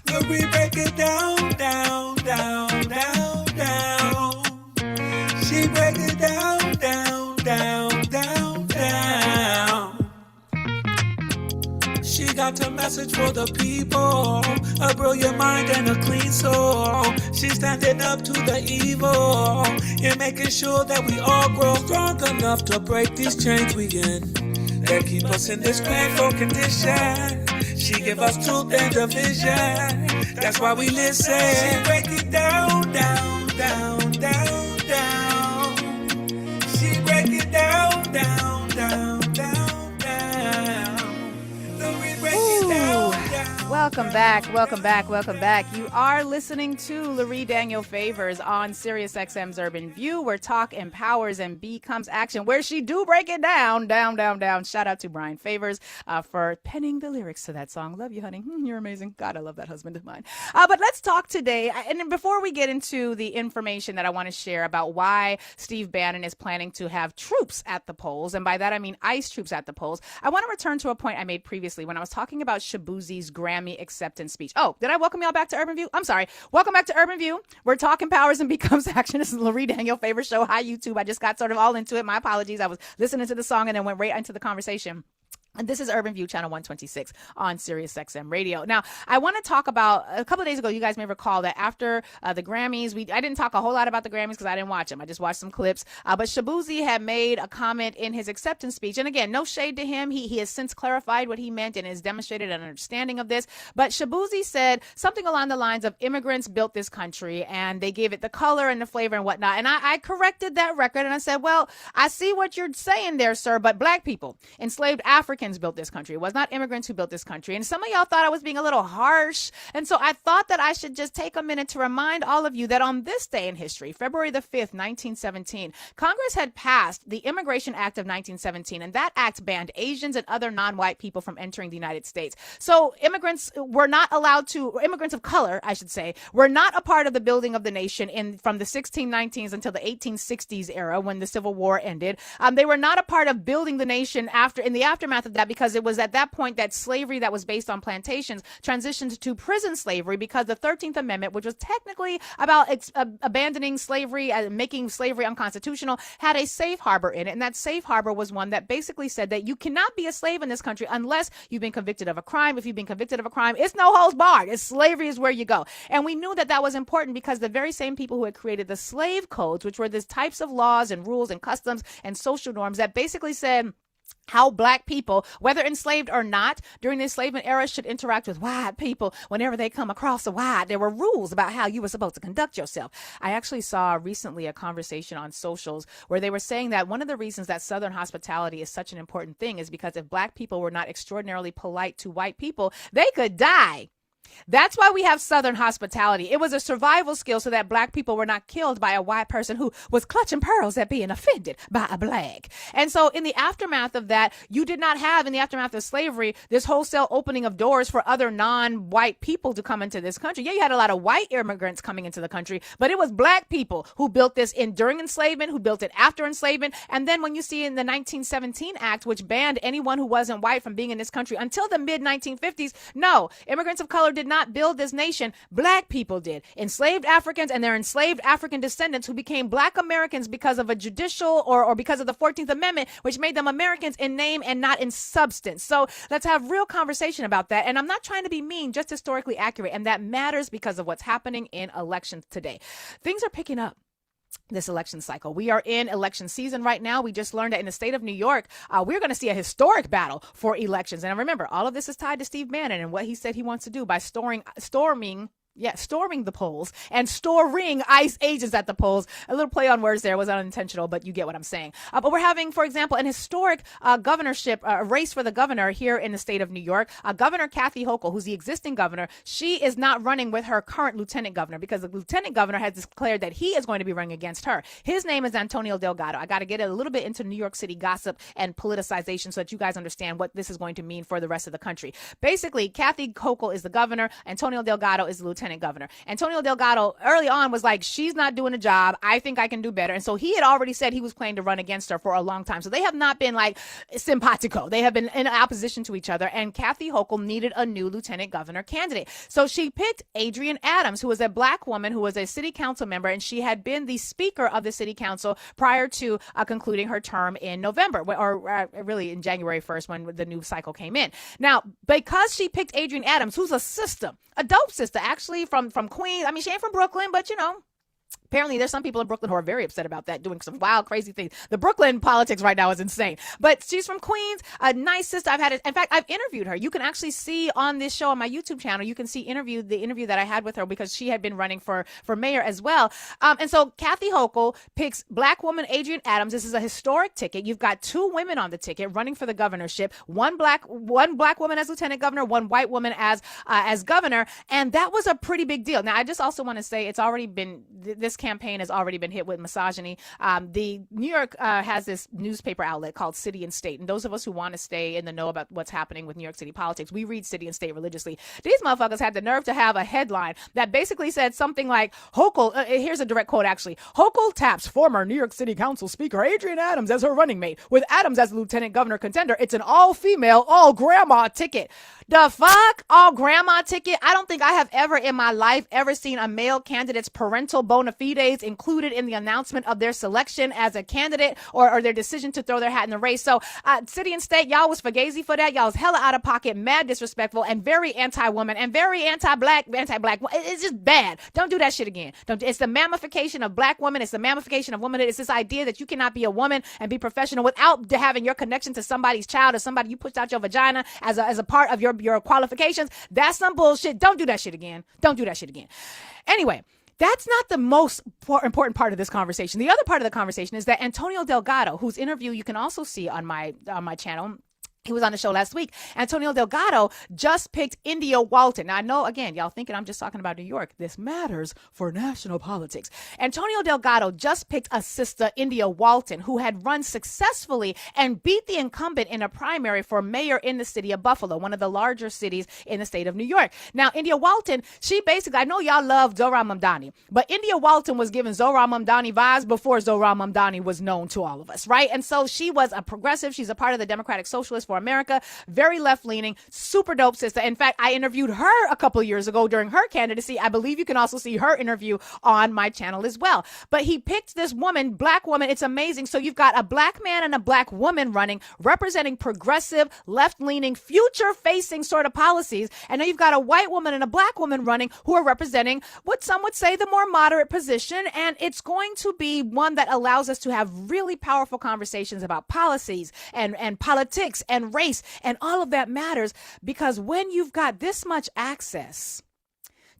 Lurie, break it down, down, down, down, down. She break it down, down, down, down, down. She got a message for the people, a brilliant mind and a clean soul. She's standing up to the evil and making sure that we all grow strong enough to break these chains we in that keep us in this painful condition. She give us truth and division. That's why we listen. She break it down, down, down, down, down. She break it down, down, down, down, down. Lurie, break it down, down. Welcome back, welcome back, welcome back. You are listening to Lurie Daniel Favors on Sirius XM's Urban View, where talk empowers and becomes action, where she do break it down, down, down, down. Shout out to Brian Favors for penning the lyrics to that song. Love you, honey. You're amazing. God, I love that husband of mine. But let's talk today. And before we get into the information that I want to share about why Steve Bannon is planning to have troops at the polls, and by that I mean ICE troops at the polls, I want to return to a point I made previously when I was talking about Shabuzi's Grammy acceptance speech. Oh, did I welcome y'all back to Urban View? I'm sorry. Welcome back to Urban View. We're talking powers and becomes action. This is Lurie Daniel Favors Show. Hi, YouTube. I just got sort of all into it. My apologies. I was listening to the song and then went right into the conversation. And this is Urban View, channel 126 on Sirius XM Radio. Now, I want to talk about, a couple of days ago, you guys may recall that after the Grammys, I didn't talk a whole lot about the Grammys because I didn't watch them. I just watched some clips. But Shabuzi had made a comment in his acceptance speech. And again, no shade to him. He has since clarified what he meant and has demonstrated an understanding of this. But Shabuzi said something along the lines of immigrants built this country and they gave it the color and the flavor and whatnot. And I corrected that record and I said, well, I see what you're saying there, sir, but black people, enslaved Africans, built this country. It was not immigrants who built this country. And some of y'all thought I was being a little harsh. And so I thought that I should just take a minute to remind all of you that on this day in history, February the 5th, 1917, Congress had passed the Immigration Act of 1917. And that act banned Asians and other non-white people from entering the United States. So immigrants of color, I should say, were not a part of the building of the nation from the 1619s until the 1860s era when the Civil War ended. They were not a part of building the nation in the aftermath of that, because it was at that point that slavery that was based on plantations transitioned to prison slavery, because the 13th Amendment, which was technically about abandoning slavery and making slavery unconstitutional, had a safe harbor in it. And that safe harbor was one that basically said that you cannot be a slave in this country unless you've been convicted of a crime. If you've been convicted of a crime, it's no holds barred. It's slavery is where you go. And we knew that that was important because the very same people who had created the slave codes, which were these types of laws and rules and customs and social norms that basically said how black people, whether enslaved or not, during the enslavement era should interact with white people whenever they come across the white. There were rules about how you were supposed to conduct yourself. I actually saw recently a conversation on socials where they were saying that one of the reasons that Southern hospitality is such an important thing is because if black people were not extraordinarily polite to white people, they could die. That's why we have Southern hospitality. It was a survival skill so that black people were not killed by a white person who was clutching pearls at being offended by a black. And so in the aftermath of that, you did not have, in the aftermath of slavery, this wholesale opening of doors for other non-white people to come into this country. Yeah, you had a lot of white immigrants coming into the country, but it was black people who built this during enslavement, who built it after enslavement. And then when you see in the 1917 Act, which banned anyone who wasn't white from being in this country until the mid-1950s, no, immigrants of color did not build this nation. Black people did. Enslaved Africans and their enslaved African descendants who became black Americans because of a judicial or because of the 14th Amendment, which made them Americans in name and not in substance. So let's have real conversation about that. And I'm not trying to be mean, just historically accurate. And that matters because of what's happening in elections today. Things are picking up this election cycle. We are in election season right now. We just learned that in the state of New York, we're going to see a historic battle for elections. And remember, all of this is tied to Steve Bannon and what he said he wants to do by storming the polls and storing ICE agents at the polls. A little play on words there was unintentional, but you get what I'm saying. But we're having, for example, an historic governorship race for the governor here in the state of New York. Governor Kathy Hochul, who's the existing governor, she is not running with her current lieutenant governor because the lieutenant governor has declared that he is going to be running against her. His name is Antonio Delgado. I got to get a little bit into New York City gossip and politicization so that you guys understand what this is going to mean for the rest of the country. Basically, Kathy Hochul is the governor. Antonio Delgado is the lieutenant lieutenant governor. Antonio Delgado early on was like, she's not doing a job. I think I can do better. And so he had already said he was planning to run against her for a long time. So they have not been like simpatico. They have been in opposition to each other. And Kathy Hochul needed a new lieutenant governor candidate. So she picked Adrienne Adams, who was a black woman who was a city council member, and she had been the speaker of the city council prior to concluding her term in November, or really in January 1st when the new cycle came in. Now, because she picked Adrienne Adams, who's a sister, a dope sister, actually from Queens. I mean, she ain't from Brooklyn, but apparently, there's some people in Brooklyn who are very upset about that, doing some wild, crazy things. The Brooklyn politics right now is insane. But she's from Queens, a nice sister. In fact, I've interviewed her. You can actually see on this show on my YouTube channel, you can see the interview that I had with her because she had been running for mayor as well. And so Kathy Hochul picks black woman Adrienne Adams. This is a historic ticket. You've got two women on the ticket running for the governorship. One black woman as lieutenant governor, one white woman as governor. And that was a pretty big deal. Now, I just also want to say it's already been this campaign has already been hit with misogyny. The New York has this newspaper outlet called City and State. And those of us who want to stay in the know about what's happening with New York City politics, we read City and State religiously. These motherfuckers had the nerve to have a headline that basically said something like, Hochul, here's a direct quote actually, Hochul taps former New York City Council Speaker Adrienne Adams as her running mate. With Adams as the lieutenant governor contender, it's an all-female, all-grandma ticket. The fuck? All-grandma ticket? I don't think I have ever in my life ever seen a male candidate's parental bona fides included in the announcement of their selection as a candidate or their decision to throw their hat in the race. So City and State, y'all was fugazi for that. Y'all was hella out of pocket, mad disrespectful, and very anti-woman and very anti-black. It's just bad. Don't do that shit again. It's the mammification of black women. It's the mammification of womanhood. It's this idea that you cannot be a woman and be professional without having your connection to somebody's child or somebody you pushed out your vagina as a part of your qualifications. That's some bullshit. Don't do that shit again. Don't do that shit again. Anyway, that's not the most important part of this conversation. The other part of the conversation is that Antonio Delgado, whose interview you can also see on my channel, he was on the show last week. Antonio Delgado just picked India Walton. Now, I know, again, y'all thinking I'm just talking about New York. This matters for national politics. Antonio Delgado just picked a sister, India Walton, who had run successfully and beat the incumbent in a primary for mayor in the city of Buffalo, one of the larger cities in the state of New York. Now, India Walton, she basically, I know y'all love Zohran Mamdani, but India Walton was giving Zohran Mamdani vibes before Zohran Mamdani was known to all of us, right? And so she was a progressive. She's a part of the Democratic Socialists for America, very left-leaning, super dope sister. In fact, I interviewed her a couple of years ago during her candidacy. I believe you can also see her interview on my channel as well. But he picked this woman, black woman. It's amazing. So you've got a black man and a black woman running, representing progressive, left-leaning, future-facing sort of policies. And then you've got a white woman and a black woman running who are representing what some would say the more moderate position. And it's going to be one that allows us to have really powerful conversations about policies and politics and race, and all of that matters, because when you've got this much access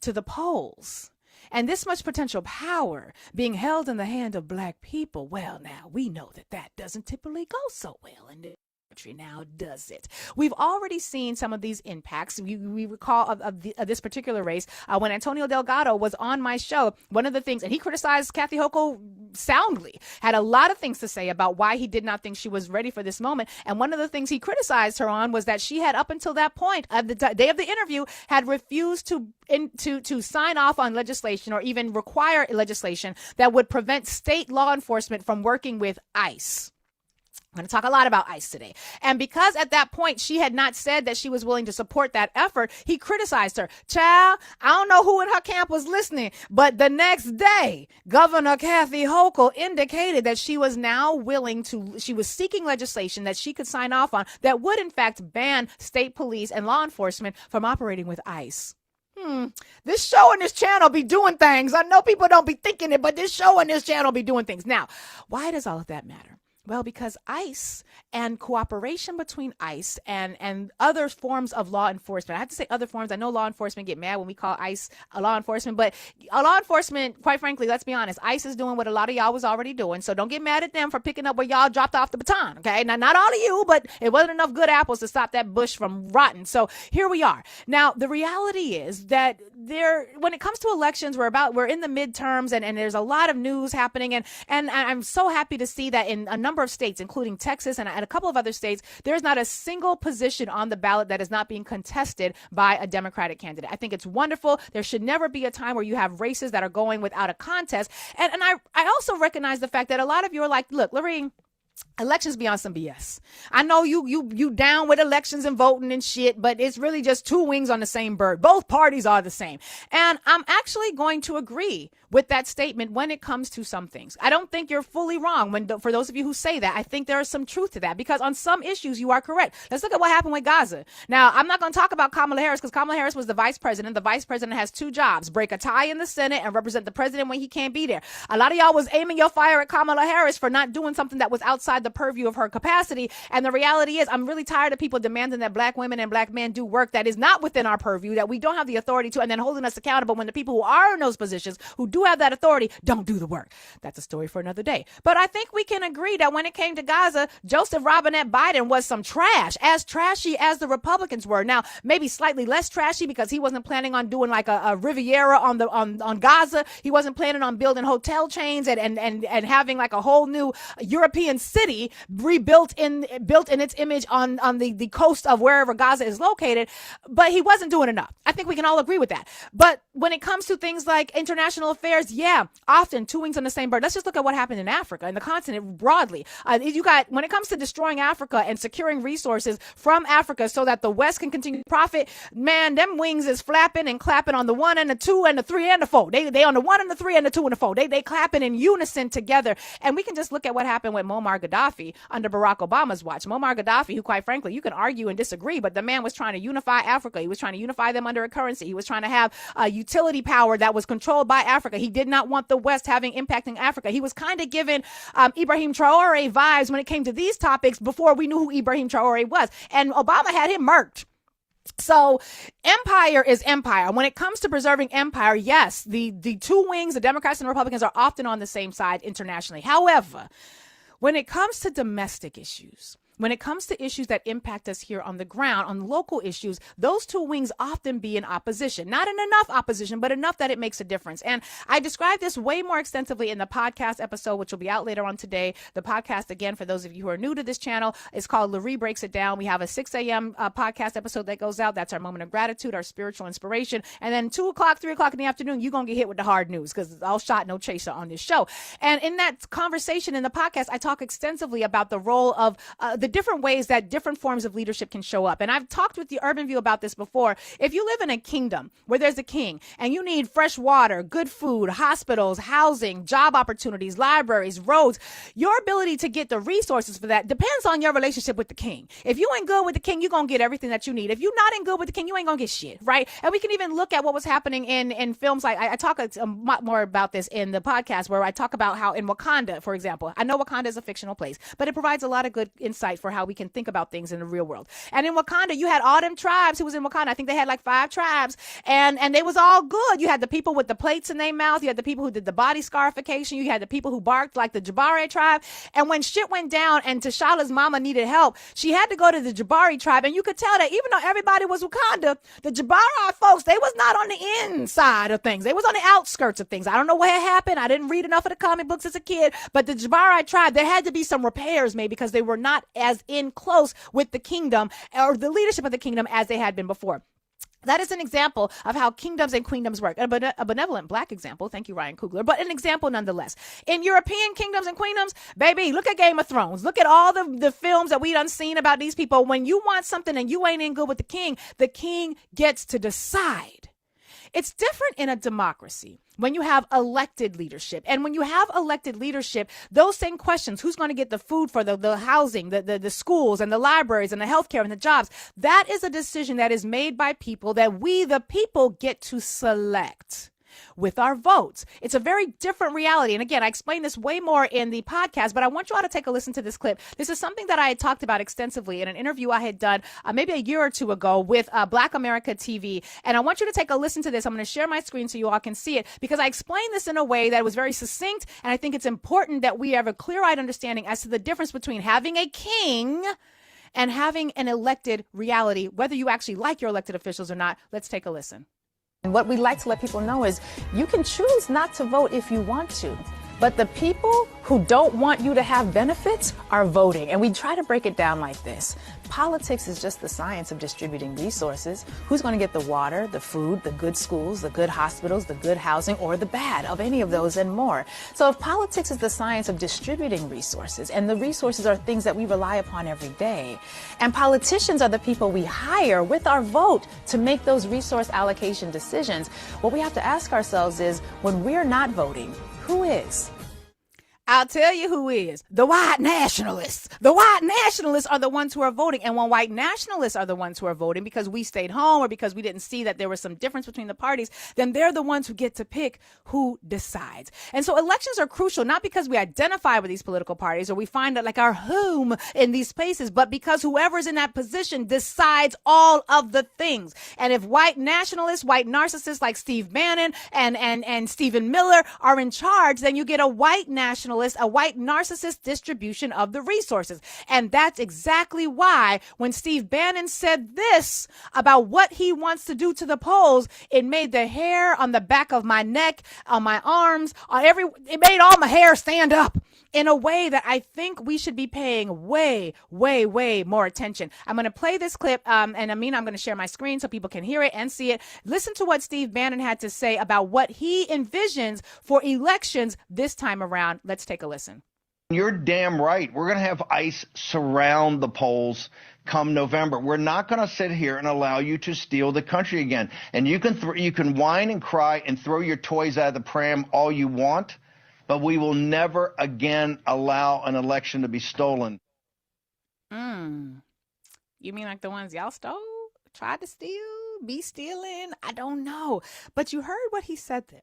to the polls and this much potential power being held in the hand of black people, well, now we know that doesn't typically go so well in the country now, does it? We've already seen some of these impacts. We recall of this particular race when Antonio Delgado was on my show. One of the things, and he criticized Kathy Hochul soundly, had a lot of things to say about why he did not think she was ready for this moment. And one of the things he criticized her on was that she had, up until that point of the day of the interview, had refused to sign off on legislation or even require legislation that would prevent state law enforcement from working with ICE. I'm going to talk a lot about ICE today. And because at that point she had not said that she was willing to support that effort, he criticized her. Child, I don't know who in her camp was listening, but the next day, Governor Kathy Hochul indicated that she was now she was seeking legislation that she could sign off on that would in fact ban state police and law enforcement from operating with ICE. This show and this channel be doing things. I know people don't be thinking it, but this show and this channel be doing things. Now, why does all of that matter? Well, because ICE and cooperation between ICE and other forms of law enforcement. I have to say other forms. I know law enforcement get mad when we call ICE a law enforcement, but a law enforcement, quite frankly, let's be honest, ICE is doing what a lot of y'all was already doing. So don't get mad at them for picking up where y'all dropped off the baton. Okay. Now, not all of you, but it wasn't enough good apples to stop that bush from rotting. So here we are. Now, the reality is that when it comes to elections, we're in the midterms and there's a lot of news happening. And I'm so happy to see that in a number number of states, including Texas and a couple of other states, there's not a single position on the ballot that is not being contested by a Democratic candidate. I think it's wonderful. There should never be a time where you have races that are going without a contest. And I also recognize the fact that a lot of you are like, look, Lurie, elections be on some BS. I know you down with elections and voting and shit, but it's really just two wings on the same bird. Both parties are the same. And I'm actually going to agree with that statement when it comes to some things. I don't think you're fully wrong for those of you who say that. I think there is some truth to that because on some issues you are correct. Let's look at what happened with Gaza. Now, I'm not going to talk about Kamala Harris because Kamala Harris was the vice president. The vice president has two jobs: break a tie in the Senate and represent the president when he can't be there. A lot of y'all was aiming your fire at Kamala Harris for not doing something that was outside the purview of her capacity. And the reality is, I'm really tired of people demanding that black women and black men do work that is not within our purview, that we don't have the authority to, and then holding us accountable when the people who are in those positions, who do have that authority, don't do the work. That's a story for another day. But I think we can agree that when it came to Gaza, Joseph Robinette Biden was some trash, as trashy as the Republicans were. Now, maybe slightly less trashy because he wasn't planning on doing like a Riviera on Gaza. He wasn't planning on building hotel chains and having like a whole new European city built in its image on the coast of wherever Gaza is located. But he wasn't doing enough. I think we can all agree with that. But when it comes to things like international affairs, yeah, often two wings on the same bird. Let's just look at what happened in Africa and the continent broadly. When it comes to destroying Africa and securing resources from Africa so that the West can continue to profit, man, them wings is flapping and clapping on the one and the two and the three and the four. They on the one and the three and the two and the four. They clapping in unison together. And we can just look at what happened with Muammar Gaddafi under Barack Obama's watch. Muammar Gaddafi, who quite frankly, you can argue and disagree, but the man was trying to unify Africa. He was trying to unify them under a currency. He was trying to have a utility power that was controlled by Africa. He did not want the West impacting Africa. He was kind of giving Ibrahim Traore vibes when it came to these topics before we knew who Ibrahim Traore was. And Obama had him murked. So empire is empire. When it comes to preserving empire, yes, the two wings, the Democrats and the Republicans, are often on the same side internationally. However, when it comes to domestic issues, when it comes to issues that impact us here on the ground, on local issues, those two wings often be in opposition. Not in enough opposition, but enough that it makes a difference. And I described this way more extensively in the podcast episode, which will be out later on today. The podcast, again, for those of you who are new to this channel, is called Lurie Breaks It Down. We have a 6 a.m. Podcast episode that goes out. That's our moment of gratitude, our spiritual inspiration. And then 2 o'clock, 3 o'clock in the afternoon, you're going to get hit with the hard news because it's all shot, no chaser on this show. And in that conversation in the podcast, I talk extensively about the role of the different ways that different forms of leadership can show up. And I've talked with the Urban View about this before. If you live in a kingdom where there's a king and you need fresh water, good food, hospitals, housing, job opportunities, libraries, roads, your ability to get the resources for that depends on your relationship with the king. If you ain't good with the king, you're going to get everything that you need. If you're not in good with the king, you ain't going to get shit, right? And we can even look at what was happening in films like, I talk a lot more about this in the podcast where I talk about how in Wakanda, for example, I know Wakanda is a fictional place, but it provides a lot of good insight for how we can think about things in the real world. And in Wakanda, you had all them tribes who was in Wakanda. I think they had like 5 tribes and they was all good. You had the people with the plates in their mouth. You had the people who did the body scarification. You had the people who barked like the Jabari tribe. And when shit went down and T'Challa's mama needed help, she had to go to the Jabari tribe. And you could tell that even though everybody was Wakanda, the Jabari folks, they was not on the inside of things. They was on the outskirts of things. I don't know what had happened. I didn't read enough of the comic books as a kid, but the Jabari tribe, there had to be some repairs made because they were not as in close with the kingdom or the leadership of the kingdom as they had been before. That is an example of how kingdoms and queendoms work. A benevolent black example. Thank you, Ryan Coogler. But an example nonetheless. In European kingdoms and queendoms, baby, look at Game of Thrones. Look at all the films that we done seen about these people. When you want something and you ain't in good with the king gets to decide. It's different in a democracy when you have elected leadership. And when you have elected leadership, those same questions, who's going to get the food for the housing, the schools and the libraries and the healthcare and the jobs, that is a decision that is made by people that we, the people, get to select with our votes. It's a very different reality. And again, I explain this way more in the podcast, but I want you all to take a listen to this clip. This is something that I had talked about extensively in an interview I had done maybe a year or two ago with Black America TV. And I want you to take a listen to this. I'm going to share my screen so you all can see it because I explained this in a way that was very succinct. And I think it's important that we have a clear-eyed understanding as to the difference between having a king and having an elected reality, whether you actually like your elected officials or not. Let's take a listen. And what we like to let people know is you can choose not to vote if you want to. But the people who don't want you to have benefits are voting. And we try to break it down like this. Politics is just the science of distributing resources. Who's going to get the water, the food, the good schools, the good hospitals, the good housing, or the bad of any of those and more? So if politics is the science of distributing resources, and the resources are things that we rely upon every day, and politicians are the people we hire with our vote to make those resource allocation decisions, what we have to ask ourselves is, when we're not voting, who is? I'll tell you who is. The white nationalists. The white nationalists are the ones who are voting. And when white nationalists are the ones who are voting because we stayed home or because we didn't see that there was some difference between the parties, then they're the ones who get to pick who decides. And so elections are crucial, not because we identify with these political parties or we find like our home in these spaces, but because whoever's in that position decides all of the things. And if white nationalists, white narcissists like Steve Bannon and Stephen Miller are in charge, then you get a white nationalist, a white narcissist distribution of the resources. And that's exactly why when Steve Bannon said this about what he wants to do to the polls, it made the hair on the back of my neck, on my arms, it made all my hair stand up in a way that I think we should be paying way, way, way more attention. I'm going to play this clip, and I'm going to share my screen so people can hear it and see it. Listen to what Steve Bannon had to say about what he envisions for elections this time around. Let's take a listen. You're damn right. We're going to have ICE surround the polls come November. We're not going to sit here and allow you to steal the country again. And you can whine and cry and throw your toys out of the pram all you want, but we will never again allow an election to be stolen. You mean like the ones y'all stole, tried to steal, be stealing? I don't know. But you heard what he said there.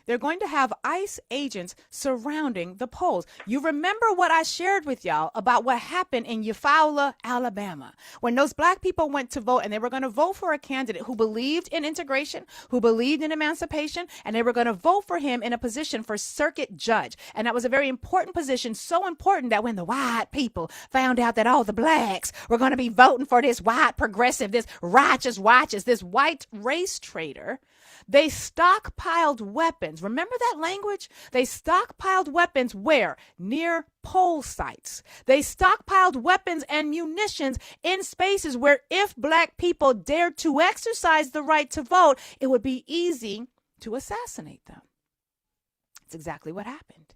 They're going to have ICE agents surrounding the polls. You remember what I shared with y'all about what happened in Eufaula, Alabama, when those black people went to vote and they were going to vote for a candidate who believed in integration, who believed in emancipation, and they were going to vote for him in a position for circuit judge. And that was a very important position, so important that when the white people found out that all the blacks were going to be voting for this white progressive, this righteous, this white race traitor, they stockpiled weapons. Remember that language? They stockpiled weapons where? Near poll sites. They stockpiled weapons and munitions in spaces where if black people dared to exercise the right to vote, it would be easy to assassinate them. That's exactly what happened.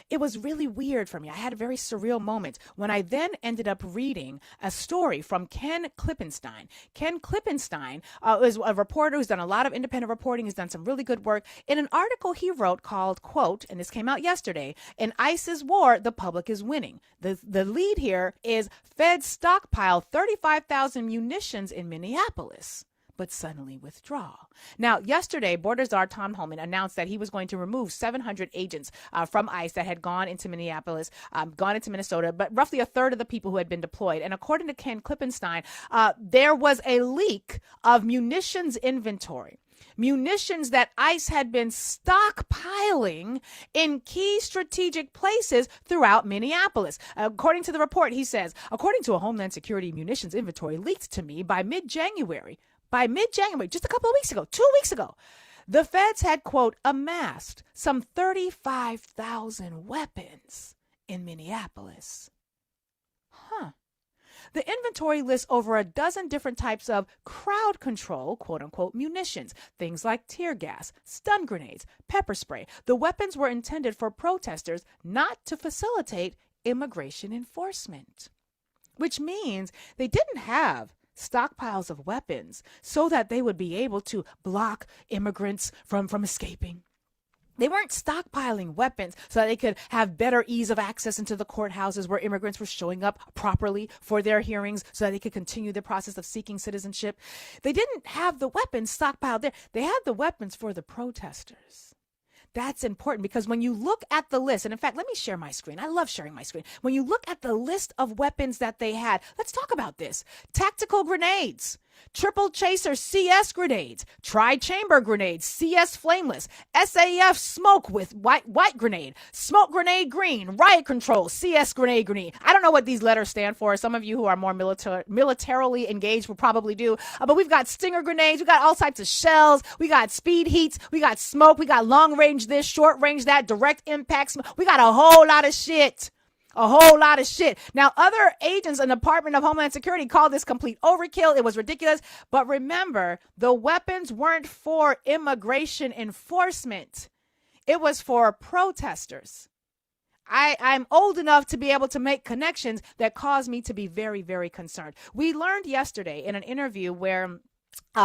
It was really weird for me. I had a very surreal moment when I then ended up reading a story from Ken Klippenstein. Ken Klippenstein is a reporter who's done a lot of independent reporting. He's done some really good work. In an article he wrote called, quote, and this came out yesterday, "In ISIS war, the public is winning." The lead here is Feds stockpile 35,000 munitions in Minneapolis, but suddenly withdraw. Now, yesterday, Border Czar Tom Homan announced that he was going to remove 700 agents from ICE that had gone into Minneapolis, gone into Minnesota, but roughly a third of the people who had been deployed. And according to Ken Klippenstein, there was a leak of munitions inventory. Munitions that ICE had been stockpiling in key strategic places throughout Minneapolis. According to the report, he says, according to a Homeland Security munitions inventory leaked to me by mid-January, just a couple of weeks ago, 2 weeks ago, the feds had, quote, amassed some 35,000 weapons in Minneapolis. The inventory lists over a dozen different types of crowd control, quote unquote, munitions, things like tear gas, stun grenades, pepper spray. The weapons were intended for protesters, not to facilitate immigration enforcement, which means they didn't have stockpiles of weapons so that they would be able to block immigrants from escaping. They weren't stockpiling weapons so that they could have better ease of access into the courthouses where immigrants were showing up properly for their hearings so that they could continue the process of seeking citizenship. They didn't have the weapons stockpiled there. They had the weapons for the protesters. That's important because when you look at the list, and in fact, let me share my screen. I love sharing my screen. When you look at the list of weapons that they had, let's talk about this. Tactical grenades. triple chaser CS grenades, tri-chamber grenades, CS flameless, SAF smoke with white grenade, smoke grenade green, riot control, CS grenade green. I don't know what these letters stand for. Some of you who are more militarily engaged will probably do. But we've got stinger grenades, we got all types of shells, we got speed heats, we got smoke, we got long range this, short range that, direct impact. We got a whole lot of shit. A whole lot of shit. Now, other agents in the Department of Homeland Security call this complete overkill. It was ridiculous. But remember, the weapons weren't for immigration enforcement. It was for protesters. I'm old enough to be able to make connections that cause me to be very, very concerned. We learned yesterday in an interview where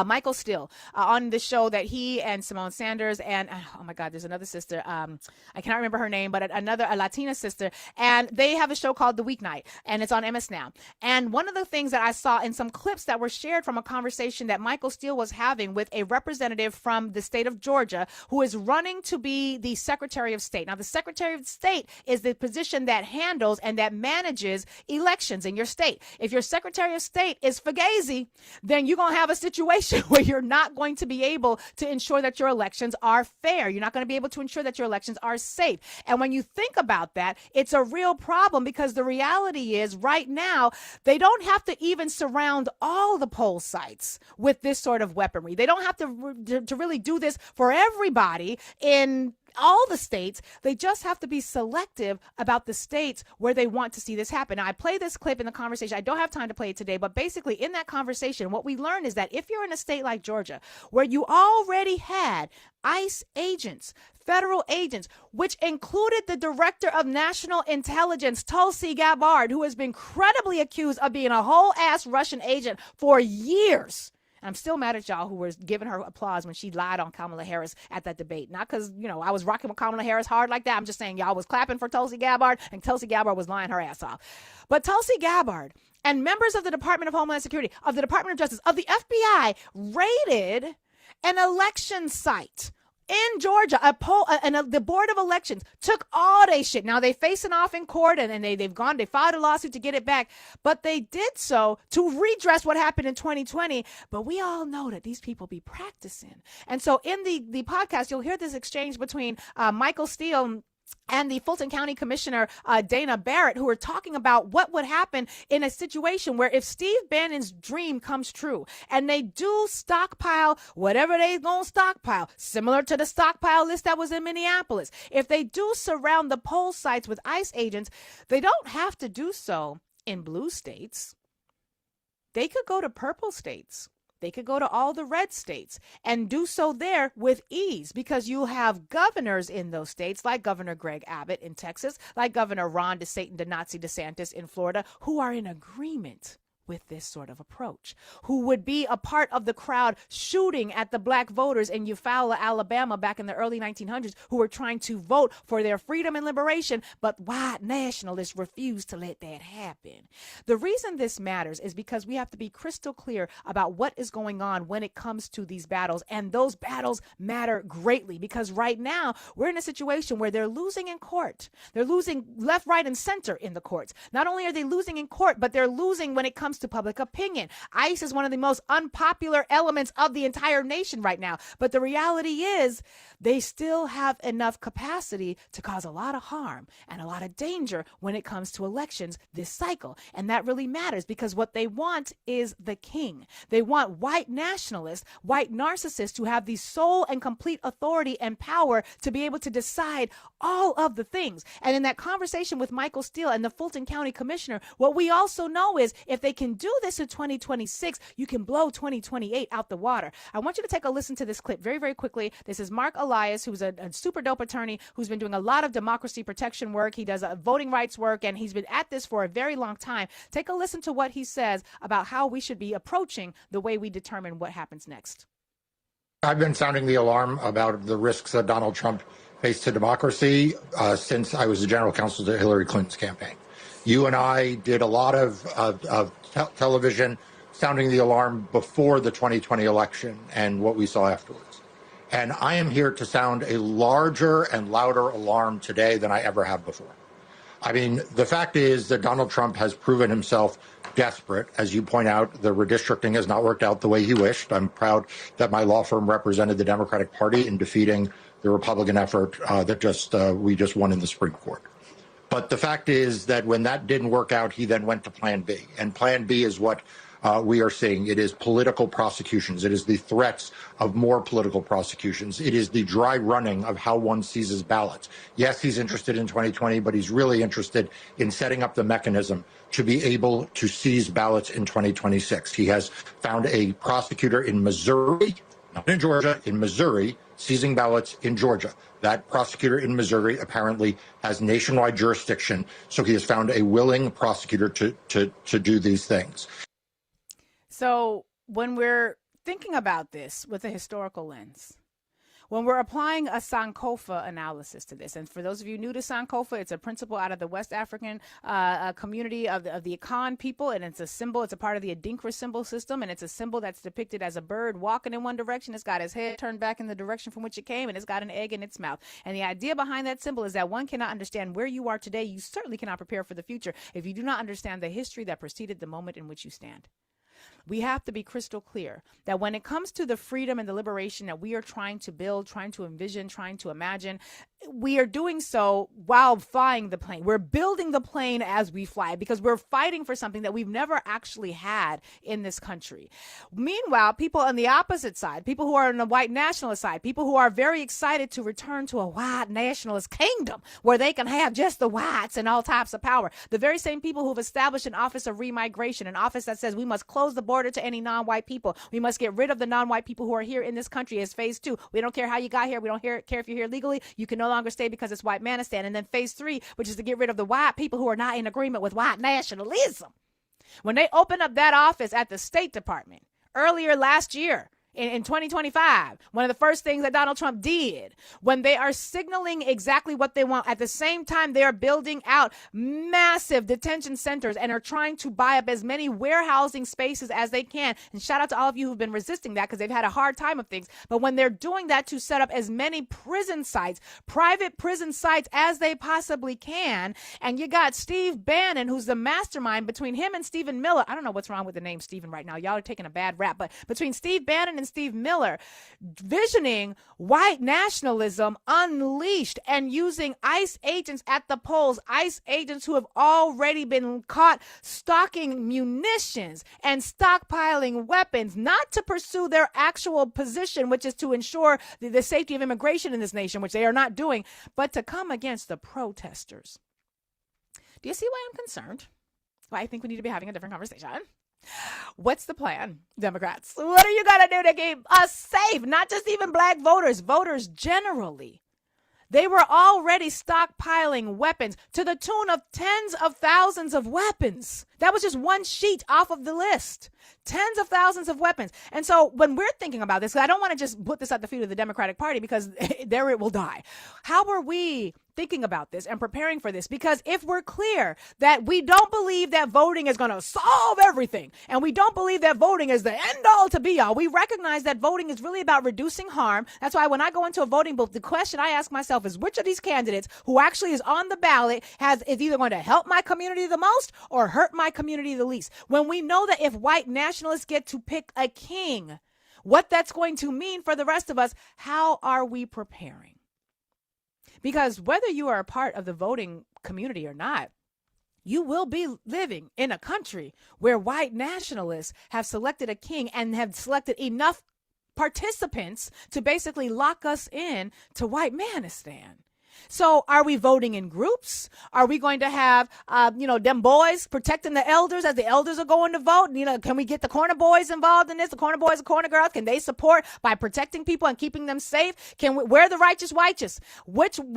Michael Steele on the show that he and Simone Sanders and oh my God, there's another sister. I cannot remember her name, but a Latina sister, and they have a show called The Weeknight, and it's on MS Now. And one of the things that I saw in some clips that were shared from a conversation that Michael Steele was having with a representative from the state of Georgia who is running to be the Secretary of State. Now, the Secretary of State is the position that handles and that manages elections in your state. If your Secretary of State is fugazi, then you're going to have a situation where you're not going to be able to ensure that your elections are fair. You're not going to be able to ensure that your elections are safe. And when you think about that, it's a real problem because the reality is right now, they don't have to even surround all the poll sites with this sort of weaponry. They don't have to really do this for everybody in all the states. They just have to be selective about the states where they want to see this happen. Now, I play this clip in the conversation. I don't have time to play it today, but basically in that conversation, what we learned is that if you're in a state like Georgia, where you already had ICE agents, federal agents, which included the Director of National Intelligence, Tulsi Gabbard, who has been credibly accused of being a whole ass Russian agent for years. I'm still mad at y'all who were giving her applause when she lied on Kamala Harris at that debate. Not because, I was rocking with Kamala Harris hard like that. I'm just saying y'all was clapping for Tulsi Gabbard and Tulsi Gabbard was lying her ass off. But Tulsi Gabbard and members of the Department of Homeland Security, of the Department of Justice, of the FBI raided an election site in Georgia. The Board of Elections took all they shit. Now they facing off in court and they filed a lawsuit to get it back, but they did so to redress what happened in 2020. But we all know that these people be practicing. And so in the podcast, you'll hear this exchange between Michael Steele and the Fulton County Commissioner, Dana Barrett, who are talking about what would happen in a situation where if Steve Bannon's dream comes true and they do stockpile whatever they going to stockpile, similar to the stockpile list that was in Minneapolis. If they do surround the poll sites with ICE agents, they don't have to do so in blue states. They could go to purple states. They could go to all the red states and do so there with ease because you have governors in those states like Governor Greg Abbott in Texas, like Governor Ron DeSantis in Florida, who are in agreement with this sort of approach, who would be a part of the crowd shooting at the black voters in Eufaula, Alabama back in the early 1900s who were trying to vote for their freedom and liberation, but white nationalists refused to let that happen. The reason this matters is because we have to be crystal clear about what is going on when it comes to these battles, and those battles matter greatly because right now we're in a situation where they're losing in court. They're losing left, right, and center in the courts. Not only are they losing in court, but they're losing when it comes to public opinion. ICE is one of the most unpopular elements of the entire nation right now. But the reality is they still have enough capacity to cause a lot of harm and a lot of danger when it comes to elections this cycle. And that really matters because what they want is the king. They want white nationalists, white narcissists who have the sole and complete authority and power to be able to decide all of the things. And in that conversation with Michael Steele and the Fulton County Commissioner, what we also know is if they can do this in 2026, you can blow 2028 out the water. I want you to take a listen to this clip very, very quickly. This is Mark Elias, who's a super dope attorney who's been doing a lot of democracy protection work. He does voting rights work, and he's been at this for a very long time. Take a listen to what he says about how we should be approaching the way we determine what happens next. I've been sounding the alarm about the risks that Donald Trump faced to democracy since I was the general counsel to Hillary Clinton's campaign. You and I did a lot of television sounding the alarm before the 2020 election and what we saw afterwards. And I am here to sound a larger and louder alarm today than I ever have before. I mean, the fact is that Donald Trump has proven himself desperate. As you point out, the redistricting has not worked out the way he wished. I'm proud that my law firm represented the Democratic Party in defeating the Republican effort that we just won in the Supreme Court. But the fact is that when that didn't work out, he then went to Plan B. And Plan B is what we are seeing. It is political prosecutions. It is the threats of more political prosecutions. It is the dry running of how one seizes ballots. Yes, he's interested in 2020, but he's really interested in setting up the mechanism to be able to seize ballots in 2026. He has found a prosecutor in Missouri, not in Georgia, in Missouri, seizing ballots in Georgia. That prosecutor in Missouri apparently has nationwide jurisdiction, so he has found a willing prosecutor to do these things. So when we're thinking about this with a historical lens, when we're applying a Sankofa analysis to this, and for those of you new to Sankofa, it's a principle out of the West African community of the Akan people, and it's a symbol. It's a part of the Adinkra symbol system, and it's a symbol that's depicted as a bird walking in one direction. It's got its head turned back in the direction from which it came, and it's got an egg in its mouth. And the idea behind that symbol is that one cannot understand where you are today. You certainly cannot prepare for the future if you do not understand the history that preceded the moment in which you stand. We have to be crystal clear that when it comes to the freedom and the liberation that we are trying to build, trying to envision, trying to imagine, we are doing so while flying the plane. We're building the plane as we fly because we're fighting for something that we've never actually had in this country. Meanwhile, people on the opposite side, people who are on the white nationalist side, people who are very excited to return to a white nationalist kingdom where they can have just the whites and all types of power, the very same people who've established an office of remigration, an office that says we must close the border to any non-white people. We must get rid of the non-white people who are here in this country as phase 2. We don't care how you got here. We don't care if you're here legally. You can no longer stay because it's white manistan. And then phase 3, which is to get rid of the white people who are not in agreement with white nationalism. When they opened up that office at the State Department earlier last year, in 2025, one of the first things that Donald Trump did, when they are signaling exactly what they want, at the same time they are building out massive detention centers and are trying to buy up as many warehousing spaces as they can. And shout out to all of you who've been resisting that because they've had a hard time of things. But when they're doing that to set up as many prison sites, private prison sites as they possibly can, and you got Steve Bannon, who's the mastermind between him and Stephen Miller. I don't know what's wrong with the name Stephen right now. Y'all are taking a bad rap, but between Steve Bannon and Steve Miller, visioning white nationalism unleashed and using ICE agents at the polls, ICE agents who have already been caught stocking munitions and stockpiling weapons, not to pursue their actual position, which is to ensure the safety of immigration in this nation, which they are not doing, but to come against the protesters. Do you see why I'm concerned? Why I think we need to be having a different conversation? What's the plan, Democrats? What are you going to do to keep us safe? Not just even black voters, voters generally. They were already stockpiling weapons to the tune of tens of thousands of weapons. That was just one sheet off of the list. Tens of thousands of weapons. And so when we're thinking about this, I don't want to just put this at the feet of the Democratic Party because there it will die. How are we thinking about this and preparing for this? Because if we're clear that we don't believe that voting is going to solve everything, and we don't believe that voting is the end all to be all, we recognize that voting is really about reducing harm. That's why when I go into a voting booth, the question I ask myself is which of these candidates who actually is on the ballot is either going to help my community the most or hurt my community the least. When we know that if white nationalists get to pick a king, what that's going to mean for the rest of us, how are we preparing? Because whether you are a part of the voting community or not, you will be living in a country where white nationalists have selected a king and have selected enough participants to basically lock us in to white manistan. So are we voting in groups? Are we going to have, them boys protecting the elders as the elders are going to vote? Can we get the corner boys involved in this? The corner boys and corner girls, can they support by protecting people and keeping them safe? Where are the righteous righteous?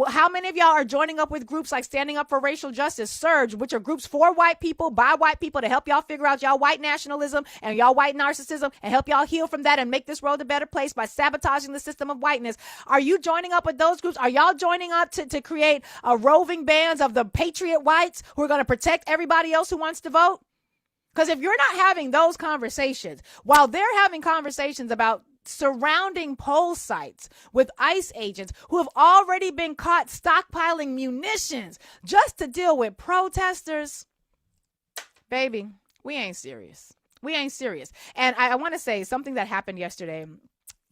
How many of y'all are joining up with groups like Standing Up for Racial Justice, Surge, which are groups for white people, by white people to help y'all figure out y'all white nationalism and y'all white narcissism and help y'all heal from that and make this world a better place by sabotaging the system of whiteness? Are you joining up with those groups? Are y'all joining up to create a roving bands of the patriot whites who are going to protect everybody else who wants to vote? Because if you're not having those conversations, while they're having conversations about surrounding poll sites with ICE agents who have already been caught stockpiling munitions just to deal with protesters, baby, We ain't serious. We ain't serious. And I want to say something that happened yesterday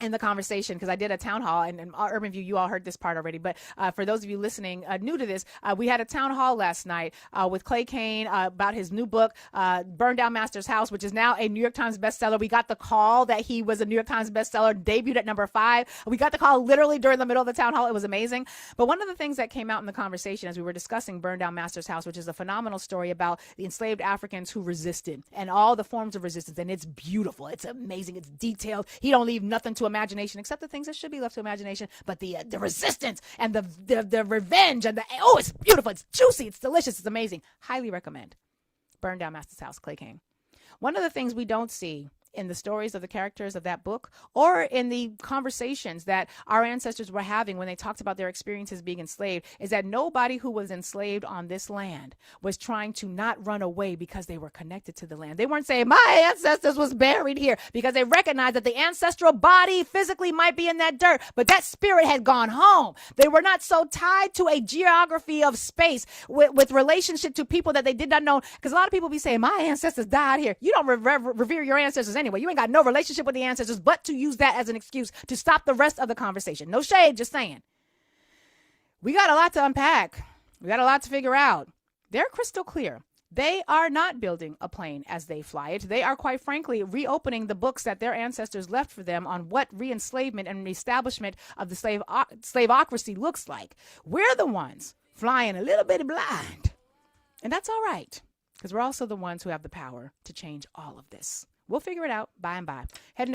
in the conversation, because I did a town hall, and in Urban View, you all heard this part already, but for those of you listening new to this, we had a town hall last night with Clay Kane about his new book, Burn Down Master's House, which is now a New York Times bestseller. We got the call that he was a New York Times bestseller, debuted at number 5. We got the call literally during the middle of the town hall. It was amazing. But one of the things that came out in the conversation as we were discussing Burn Down Master's House, which is a phenomenal story about the enslaved Africans who resisted and all the forms of resistance, and it's beautiful. It's amazing. It's detailed. He don't leave nothing to imagination, except the things that should be left to imagination, but the resistance and the revenge and it's beautiful, it's juicy, it's delicious, it's amazing. Highly recommend Burn Down Master's House, Clay Kane. One of the things we don't see in the stories of the characters of that book, or in the conversations that our ancestors were having when they talked about their experiences being enslaved, is that nobody who was enslaved on this land was trying to not run away because they were connected to the land. They weren't saying, my ancestors was buried here, because they recognized that the ancestral body physically might be in that dirt, but that spirit had gone home. They were not so tied to a geography of space with relationship to people that they did not know. Because a lot of people be saying, my ancestors died here. You don't revere your ancestors anyway. You ain't got no relationship with the ancestors, but to use that as an excuse to stop the rest of the conversation. No shade, just saying. We got a lot to unpack. We got a lot to figure out. They're crystal clear. They are not building a plane as they fly it. They are, quite frankly, reopening the books that their ancestors left for them on what re-enslavement and reestablishment of the slaveocracy looks like. We're the ones flying a little bit blind. And that's all right, because we're also the ones who have the power to change all of this. We'll figure it out by and by. Heading